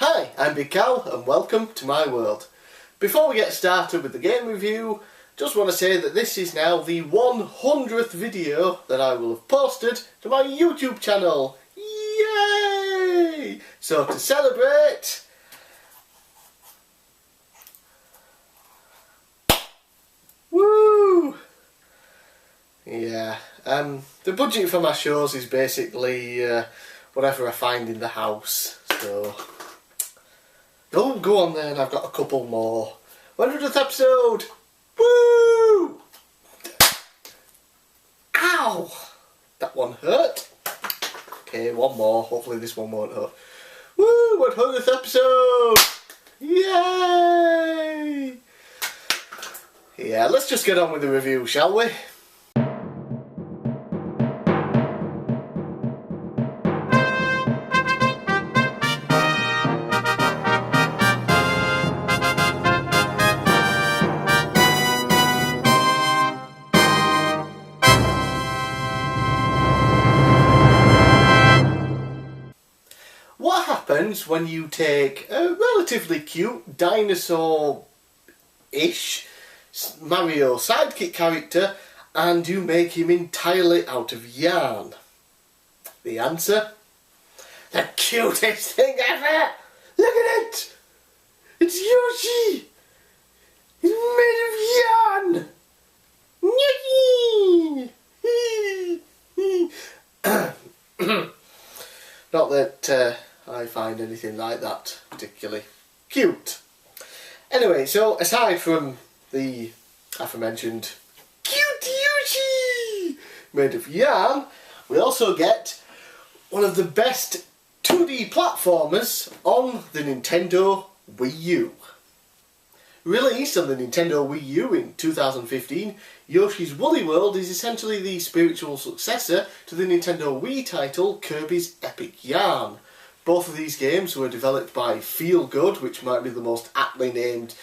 Hi, I'm bigcal and welcome to my world. Before we get started with the game review, just want to say that this is now the 100th video that I will have posted to my YouTube channel. Yay! So to celebrate, woo! Yeah, the budget for my shows is basically whatever I find in the house, so don't go on there and I've got a couple more. 100th episode! Woo! Ow! That one hurt. Okay, one more. Hopefully this one won't hurt. Woo! 100th episode! Yay! Yeah, let's just get on with the review, shall we? What happens when you take a relatively cute dinosaur-ish Mario sidekick character and you make him entirely out of yarn? The answer? The cutest thing ever! Look at it! It's Yoshi! He's made of yarn! Not that I find anything like that particularly cute. Anyway, so aside from the aforementioned cute Yoshi made of yarn, we also get one of the best 2D platformers on the Nintendo Wii U. Released on the Nintendo Wii U in 2015, Yoshi's Woolly World is essentially the spiritual successor to the Nintendo Wii title Kirby's Epic Yarn. Both of these games were developed by Feel Good, which might be the most aptly named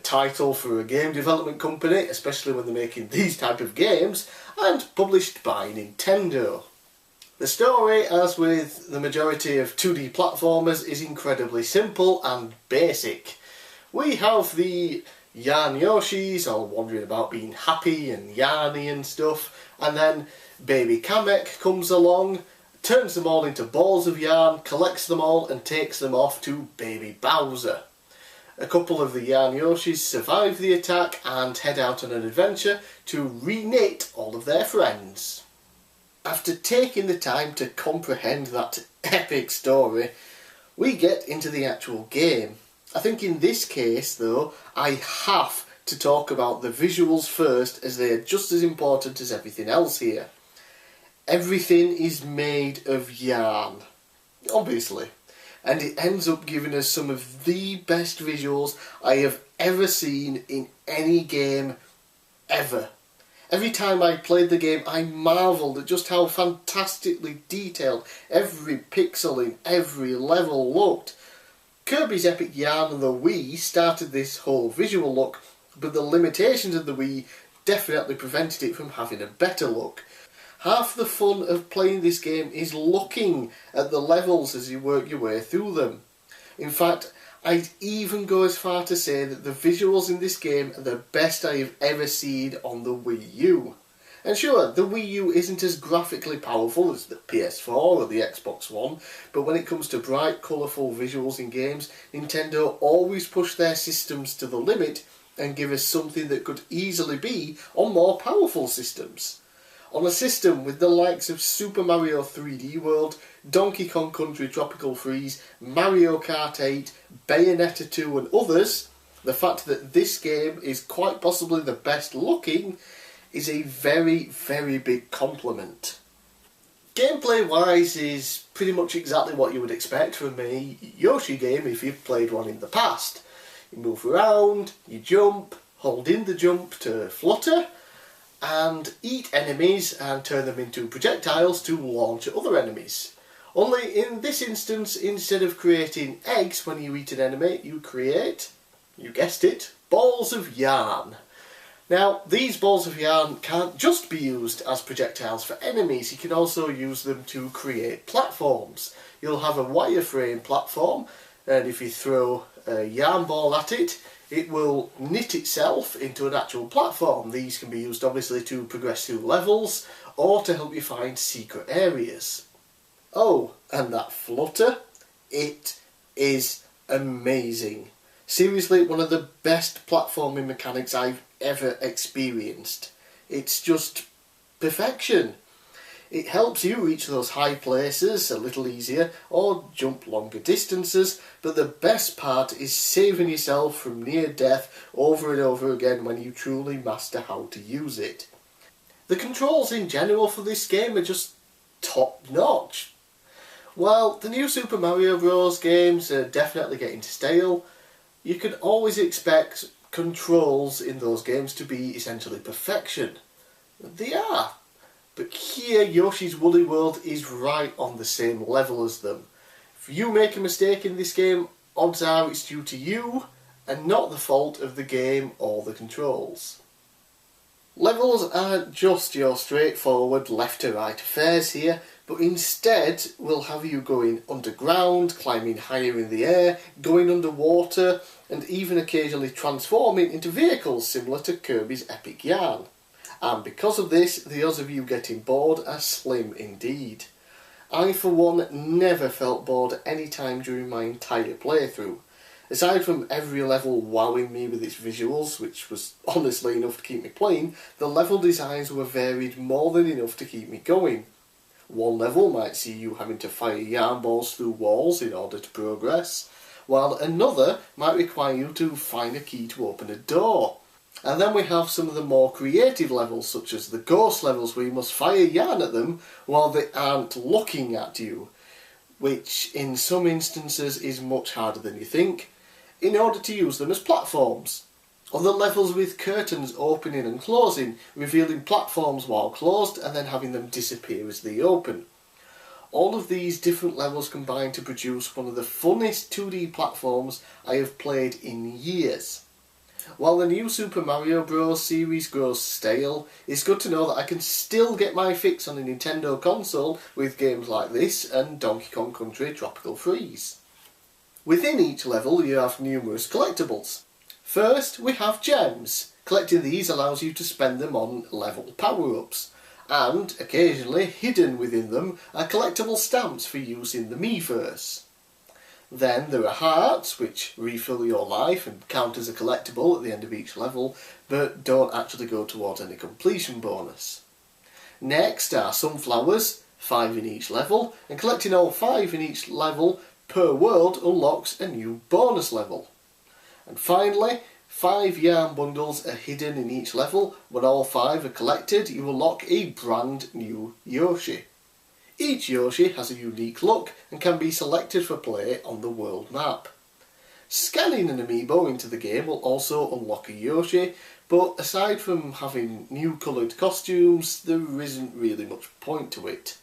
title for a game development company, especially when they're making these type of games, and published by Nintendo. The story, as with the majority of 2D platformers, is incredibly simple and basic. We have the Yarn Yoshis all wandering about being happy and yarny and stuff, and then baby Kamek comes along, turns them all into balls of yarn, collects them all and takes them off to baby Bowser. A couple of the Yarn Yoshis survive the attack and head out on an adventure to reknit all of their friends. After taking the time to comprehend that epic story, we get into the actual game. I think in this case, though, I have to talk about the visuals first, as they are just as important as everything else here. Everything is made of yarn, obviously, and it ends up giving us some of the best visuals I have ever seen in any game ever. Every time I played the game, I marvelled at just how fantastically detailed every pixel in every level looked. Kirby's Epic Yarn on the Wii started this whole visual look, but the limitations of the Wii definitely prevented it from having a better look. Half the fun of playing this game is looking at the levels as you work your way through them. In fact, I'd even go as far to say that the visuals in this game are the best I have ever seen on the Wii U. And sure, the Wii U isn't as graphically powerful as the PS4 or the Xbox One, but when it comes to bright, colourful visuals in games, Nintendo always push their systems to the limit and give us something that could easily be on more powerful systems. On a system with the likes of Super Mario 3D World, Donkey Kong Country Tropical Freeze, Mario Kart 8, Bayonetta 2 and others, the fact that this game is quite possibly the best looking is a very, very big compliment. Gameplay wise is pretty much exactly what you would expect from a Yoshi game if you've played one in the past. You move around, you jump, hold in the jump to flutter, and eat enemies and turn them into projectiles to launch at other enemies. Only in this instance, instead of creating eggs when you eat an enemy, you create, you guessed it, balls of yarn. Now, these balls of yarn can't just be used as projectiles for enemies, you can also use them to create platforms. You'll have a wireframe platform and if you throw a yarn ball at it, it will knit itself into an actual platform. These can be used obviously to progress through levels or to help you find secret areas. Oh, and that flutter, it is amazing. Seriously, one of the best platforming mechanics I've ever experienced. It's just perfection. It helps you reach those high places a little easier or jump longer distances, but the best part is saving yourself from near death over and over again when you truly master how to use it. The controls in general for this game are just top notch. While the new Super Mario Bros. Games are definitely getting stale, you can always expect controls in those games to be essentially perfection. They are. But here, Yoshi's Woolly World is right on the same level as them. If you make a mistake in this game, odds are it's due to you and not the fault of the game or the controls. Levels aren't just your straightforward left to right affairs here, but instead will have you going underground, climbing higher in the air, going underwater, and even occasionally transforming into vehicles similar to Kirby's Epic Yarn. And because of this, the odds of you getting bored are slim indeed. I for one never felt bored any time during my entire playthrough. Aside from every level wowing me with its visuals, which was honestly enough to keep me playing, the level designs were varied more than enough to keep me going. One level might see you having to fire yarn balls through walls in order to progress, while another might require you to find a key to open a door. And then we have some of the more creative levels, such as the ghost levels where you must fire yarn at them while they aren't looking at you, which in some instances is much harder than you think, in order to use them as platforms. Other levels with curtains opening and closing, revealing platforms while closed and then having them disappear as they open. All of these different levels combine to produce one of the funnest 2D platforms I have played in years. While the new Super Mario Bros. Series grows stale, it's good to know that I can still get my fix on a Nintendo console with games like this and Donkey Kong Country Tropical Freeze. Within each level you have numerous collectibles. First we have gems. Collecting these allows you to spend them on level power-ups, and occasionally hidden within them are collectible stamps for use in the Miiverse. Then there are hearts, which refill your life and count as a collectible at the end of each level, but don't actually go towards any completion bonus. Next are sunflowers, 5 in each level, and collecting all 5 in each level per world unlocks a new bonus level. And finally, 5 yarn bundles are hidden in each level. When all 5 are collected, you unlock a brand new Yoshi. Each Yoshi has a unique look and can be selected for play on the world map. Scanning an amiibo into the game will also unlock a Yoshi, but aside from having new coloured costumes, there isn't really much point to it.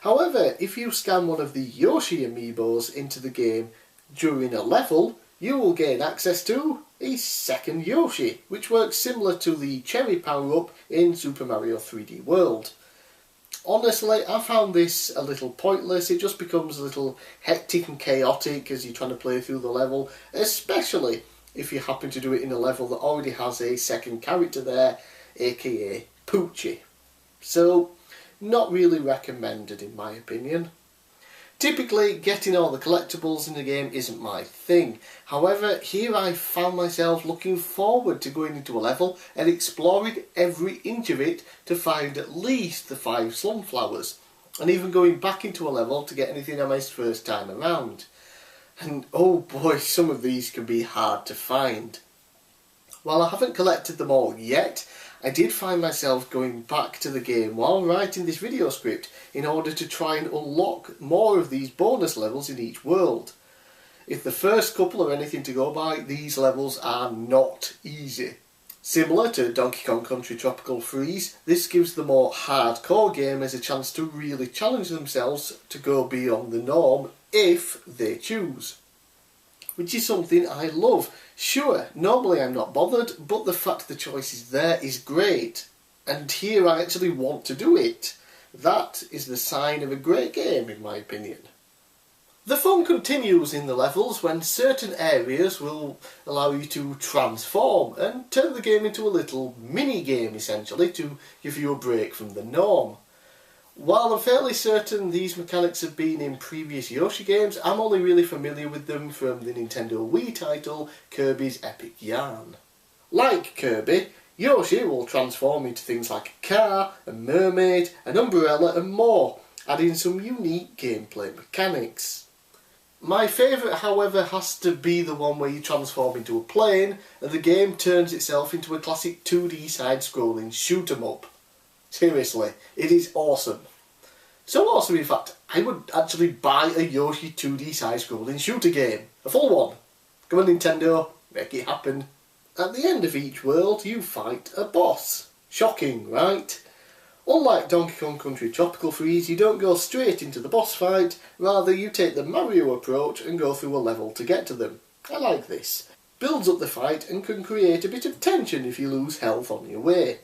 However, if you scan one of the Yoshi amiibos into the game during a level, you will gain access to a second Yoshi, which works similar to the Cherry power-up in Super Mario 3D World. Honestly, I found this a little pointless. It just becomes a little hectic and chaotic as you're trying to play through the level, especially if you happen to do it in a level that already has a second character there, aka Poochie. So, not really recommended in my opinion. Typically, getting all the collectibles in the game isn't my thing. However, here I found myself looking forward to going into a level and exploring every inch of it to find at least the 5 sunflowers, and even going back into a level to get anything I missed first time around. And oh boy, some of these can be hard to find. While I haven't collected them all yet, I did find myself going back to the game while writing this video script in order to try and unlock more of these bonus levels in each world. If the first couple are anything to go by, these levels are not easy. Similar to Donkey Kong Country Tropical Freeze, this gives the more hardcore gamers a chance to really challenge themselves to go beyond the norm if they choose. Which is something I love. Sure, normally I'm not bothered, but the fact the choice is there is great. And here I actually want to do it. That is the sign of a great game, in my opinion. The fun continues in the levels when certain areas will allow you to transform and turn the game into a little mini-game essentially to give you a break from the norm. While I'm fairly certain these mechanics have been in previous Yoshi games, I'm only really familiar with them from the Nintendo Wii title Kirby's Epic Yarn. Like Kirby, Yoshi will transform into things like a car, a mermaid, an umbrella and more, adding some unique gameplay mechanics. My favourite, however, has to be the one where you transform into a plane and the game turns itself into a classic 2D side-scrolling shoot-'em-up. Seriously, it is awesome. So awesome, in fact, I would actually buy a Yoshi 2D side-scrolling shooter game. A full one. Come on Nintendo, make it happen. At the end of each world, you fight a boss. Shocking, right? Unlike Donkey Kong Country Tropical Freeze, you don't go straight into the boss fight, rather you take the Mario approach and go through a level to get to them. I like this. Builds up the fight and can create a bit of tension if you lose health on your way.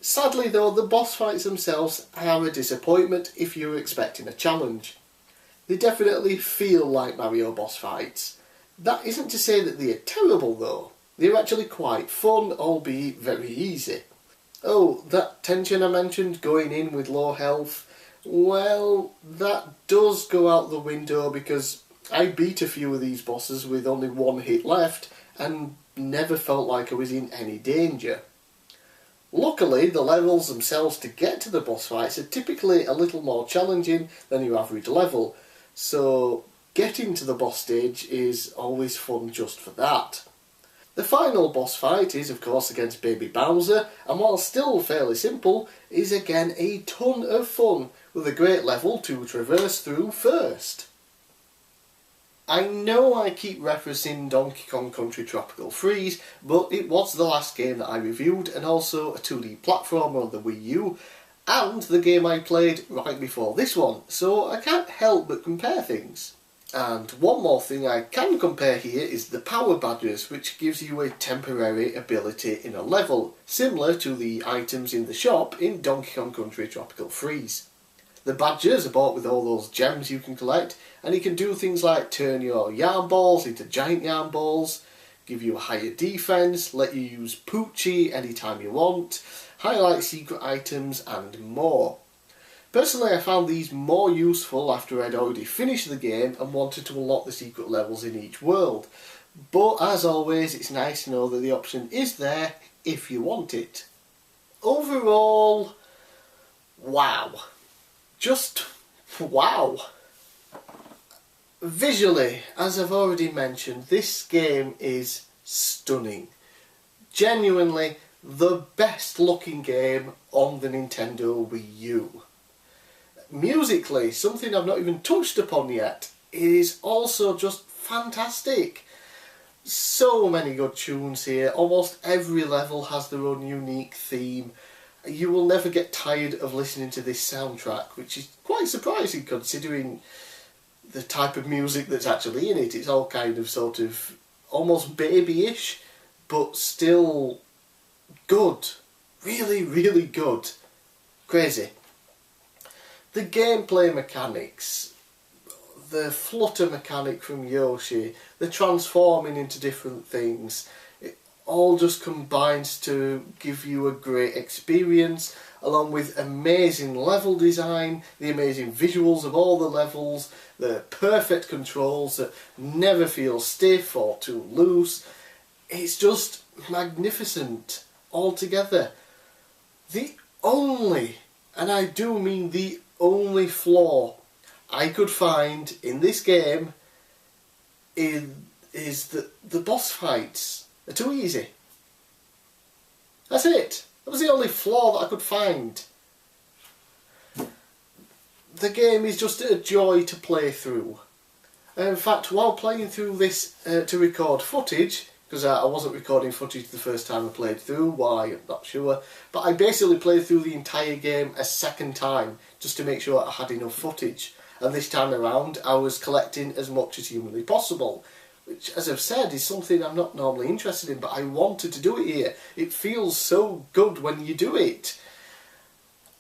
Sadly though, the boss fights themselves are a disappointment if you're expecting a challenge. They definitely feel like Mario boss fights. That isn't to say that they are terrible though. They're actually quite fun, albeit very easy. Oh, that tension I mentioned going in with low health, well, that does go out the window because I beat a few of these bosses with only one hit left and never felt like I was in any danger. Luckily, the levels themselves to get to the boss fights are typically a little more challenging than your average level, so getting to the boss stage is always fun just for that. The final boss fight is of course against Baby Bowser, and while still fairly simple, is again a ton of fun, with a great level to traverse through first. I know I keep referencing Donkey Kong Country Tropical Freeze, but it was the last game that I reviewed, and also a 2D platformer on the Wii U, and the game I played right before this one, so I can't help but compare things. And one more thing I can compare here is the Power Badges, which gives you a temporary ability in a level, similar to the items in the shop in Donkey Kong Country Tropical Freeze. The badges are bought with all those gems you can collect, and you can do things like turn your yarn balls into giant yarn balls, give you a higher defense, let you use Poochie anytime you want, highlight secret items and more. Personally, I found these more useful after I'd already finished the game and wanted to unlock the secret levels in each world. But as always, it's nice to know that the option is there if you want it. Overall, wow. Just wow. Visually, as I've already mentioned, this game is stunning. Genuinely the best looking game on the Nintendo Wii U. Musically, something I've not even touched upon yet, is also just fantastic. So many good tunes here, almost every level has their own unique theme. You will never get tired of listening to this soundtrack, which is quite surprising considering the type of music that's actually in it. It's all kind of sort of almost babyish, but still good. Really, really good. Crazy. The gameplay mechanics, the flutter mechanic from Yoshi, the transforming into different things, it all just combines to give you a great experience, along with amazing level design, the amazing visuals of all the levels, the perfect controls that never feel stiff or too loose. It's just magnificent altogether. The only, and I do mean the only flaw I could find in this game is that the boss fights are too easy. That's it. That was the only flaw that I could find. The game is just a joy to play through. In fact, while playing through this to record footage, because I wasn't recording footage the first time I played through, why, I'm not sure, but I basically played through the entire game a second time just to make sure I had enough footage. And this time around I was collecting as much as humanly possible, which, as I've said, is something I'm not normally interested in, but I wanted to do it here. It feels so good when you do it.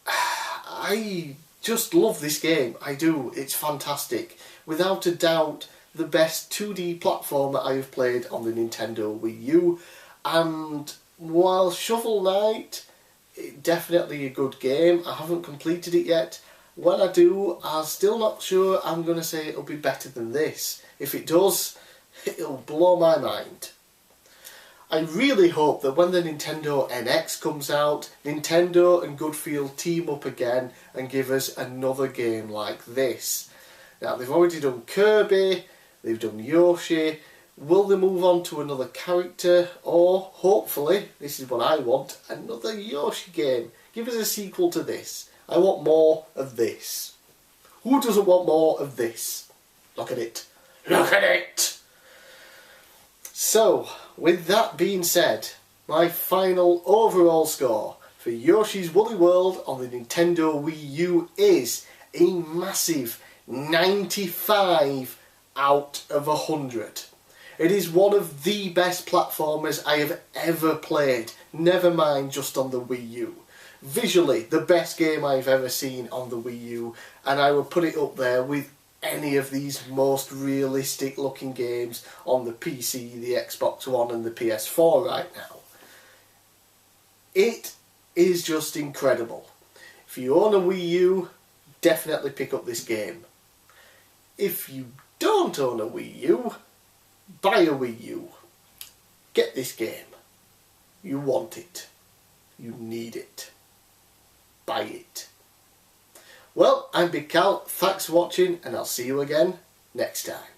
I just love this game. I do. It's fantastic. Without a doubt, the best 2D platformer I have played on the Nintendo Wii U. And while Shovel Knight, definitely a good game. I haven't completed it yet. When I do, I'm still not sure I'm going to say it'll be better than this. If it does, it'll blow my mind. I really hope that when the Nintendo NX comes out, Nintendo and Goodfield team up again and give us another game like this. Now, they've already done Kirby, they've done Yoshi. Will they move on to another character? Or, hopefully, this is what I want, another Yoshi game. Give us a sequel to this. I want more of this. Who doesn't want more of this? Look at it. Look at it! So, with that being said, my final overall score for Yoshi's Woolly World on the Nintendo Wii U is a massive 95 out of 100. It is one of the best platformers I have ever played, never mind just on the Wii U. Visually, the best game I've ever seen on the Wii U, and I would put it up there with any of these most realistic looking games on the PC, the Xbox One and the PS4 right now. It is just incredible. If you own a Wii U, definitely pick up this game. If you don't own a Wii U, buy a Wii U. Get this game. You want it. You need it. Buy it. Well, I'm bigcal, thanks for watching, and I'll see you again next time.